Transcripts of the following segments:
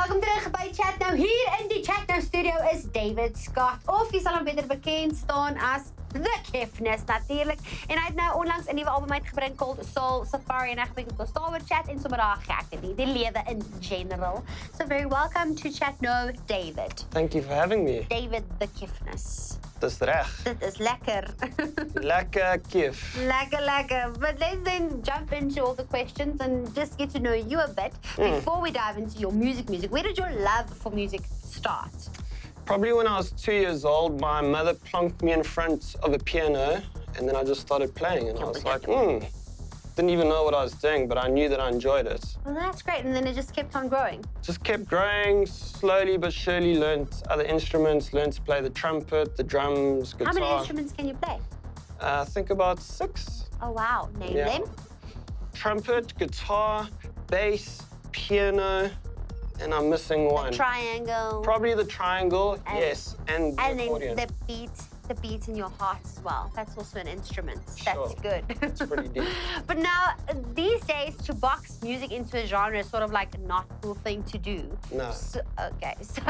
Welkom terug by chatNOU. Hier in die chatNOU studio is David Scott, of jy sal hom beter bekend staan as The Kiffness natuurlijk. En hy het nou onlangs 'n nuwe album uitgebring called Soul Safari en ek gebeur met ons daaroor chat en sommer daar gekke die lewe in general. So very welcome to chatNOU, David. Thank you for having me. David The Kiffness. Dis reg. Dit is lekker. Lekker kif. Lekker. But let's then jump into all the questions and just get to know you a bit before we dive into your music. Where did your love for music start? Probably when I was 2 years old, my mother plonked me in front of a piano and then I just started playing and I was like, didn't even know what I was doing, but I knew that I enjoyed it. Well, that's great. And then it just kept on growing. Just kept growing, slowly but surely learned other instruments, learned to play the trumpet, the drums, guitar. How many instruments can you play? I think about 6. Oh, wow. Name them. Trumpet, guitar, bass, piano, and I'm missing one. The triangle. Probably the triangle, yes, and the accordion. Then the beat in your heart as well. That's also an instrument. Sure. That's good. It's pretty deep. But now, these days, to box music into a genre is sort of like a not cool thing to do. No. So, okay, so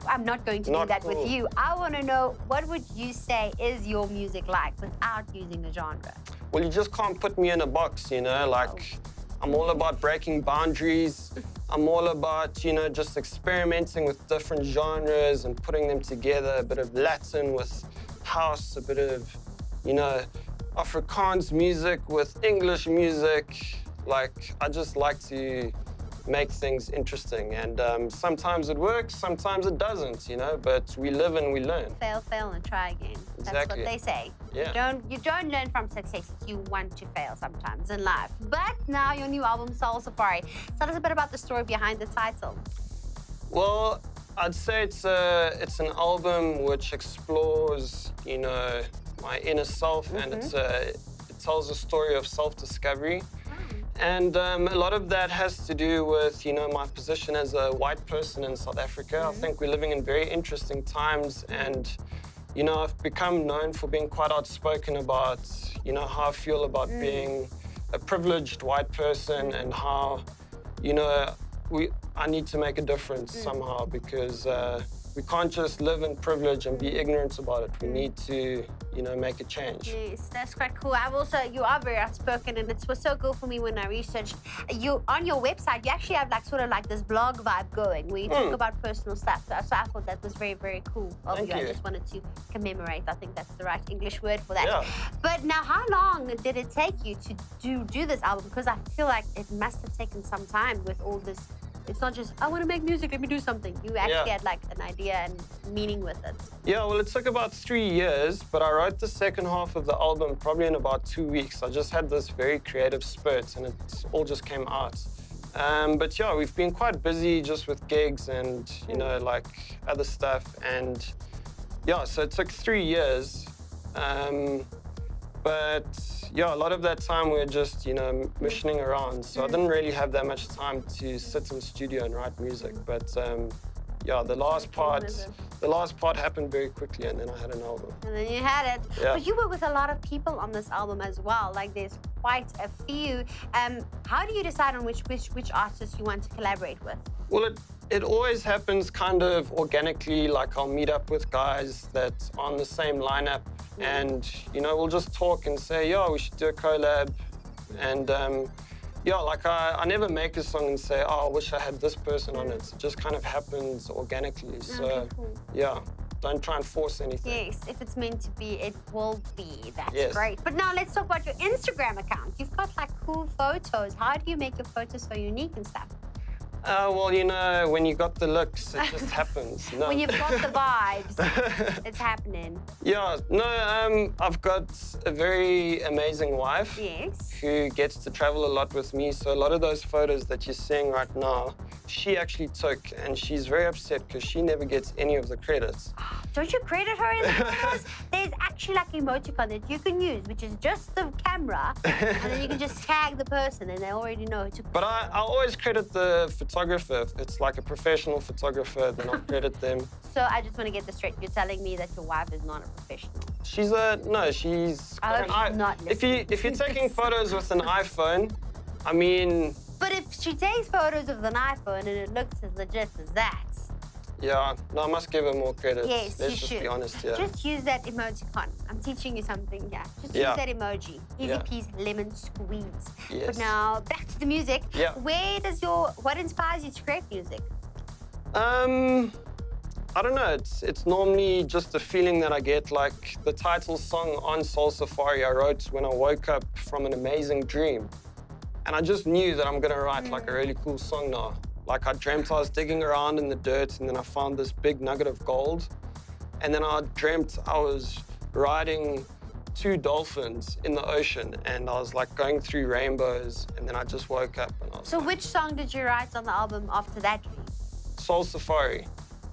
I'm not going to do that with cool. you. I want to know, what would you say is your music like without using a genre? Well, you just can't put me in a box, you know, like I'm all about breaking boundaries. I'm all about, you know, just experimenting with different genres and putting them together, a bit of Latin with house, a bit of, you know, Afrikaans music with English music. Like, I just like to make things interesting. And sometimes it works, sometimes it doesn't, you know, but we live and we learn. Fail, and try again. That's Exactly. what they say. Yeah. You don't learn from success. You want to fail sometimes in life. But now your new album, Soul Safari. Tell us a bit about the story behind the title. Well, I'd say it's an album which explores, you know, my inner self, and it tells a story of self-discovery. And a lot of that has to do with, you know, my position as a white person in South Africa. I think we're living in very interesting times, and, you know, I've become known for being quite outspoken about, you know, how I feel about being a privileged white person and how, you know, I need to make a difference somehow, because we can't just live in privilege and be ignorant about it. We need to, you know, make a change. Yes, that's quite cool. You are very outspoken, and it was so cool for me when I researched you. On your website, you actually have like sort of like this blog vibe going where you talk about personal stuff. So I thought that was very, very cool of Thank you. you. I just wanted to commemorate. I think that's the right English word for that. Yeah. But now, how long did it take you to do this album? Because I feel like it must have taken some time with all this. It's not just, I want to make music, let me do something. You actually had like an idea and meaning with it. Yeah, well, it took about 3 years, but I wrote the second half of the album probably in about 2 weeks. I just had this very creative spurt and it all just came out. But yeah, we've been quite busy just with gigs and, you know, like other stuff. And yeah, so it took 3 years. But yeah, a lot of that time we were just, you know, missioning around. So I didn't really have that much time to sit in the studio and write music. But yeah, the last part happened very quickly, and then I had an album. And then you had it. Yeah. But you were with a lot of people on this album as well. Like there's quite a few. How do you decide on which artists you want to collaborate with? Well, it always happens kind of organically. Like I'll meet up with guys that are on the same lineup, and you know, we'll just talk and say, yeah, we should do a collab. And yeah, like I never make a song and say, oh, I wish I had this person on it. It just kind of happens organically. So yeah, don't try and force anything. Yes, if it's meant to be, it will be. That's Yes. great. But now let's talk about your Instagram account. You've got like cool photos. How do you make your photos so unique and stuff? Well, you know, when you got the looks, it just happens. No. When you've got the vibes, it's happening. Yeah, no, I've got a very amazing wife. Yes. Who gets to travel a lot with me. So a lot of those photos that you're seeing right now, she actually took, and she's very upset because she never gets any of the credits. Don't you credit her in the photos? There's actually like emoticon that you can use, which is just the camera, and then you can just tag the person and they already know who took the But photo. I always credit the photographer. If it's like a professional photographer, then I'll credit them. So I just want to get this straight. You're telling me that your wife is not a professional. She's she's I hope she's not if you're taking photos with an iPhone, I mean, But if she takes photos of an iPhone and it looks as legit as that. Yeah, no, I must give her more credit. Yes, Let's you just should. be honest here. Just use that emoticon. I'm teaching you something here. Just Yeah. use that emoji. Easy Yeah. peasy lemon squeeze. Yes. But now back to the music. Yeah. What inspires you to create music? I don't know. It's normally just a feeling that I get. Like the title song on Soul Safari I wrote when I woke up from an amazing dream. And I just knew that I'm gonna write like a really cool song now. Like I dreamt I was digging around in the dirt and then I found this big nugget of gold. And then I dreamt I was riding 2 dolphins in the ocean and I was like going through rainbows and then I just woke up and I was So which song did you write on the album after that dream? Soul Safari.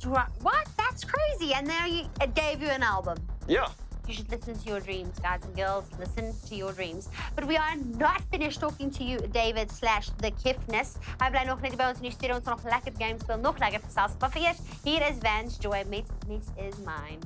What? That's crazy. And now it gave you an album. Yeah. You should listen to your dreams, guys and girls. Listen to your dreams. But we are not finished talking to you, David / the Kiffness. Hy bly nog net by ons in die studio. Ons gaan nog lekker games speel, nog lekker gesels. Maar vir eers, hier is Vans Joy met This Is Mine.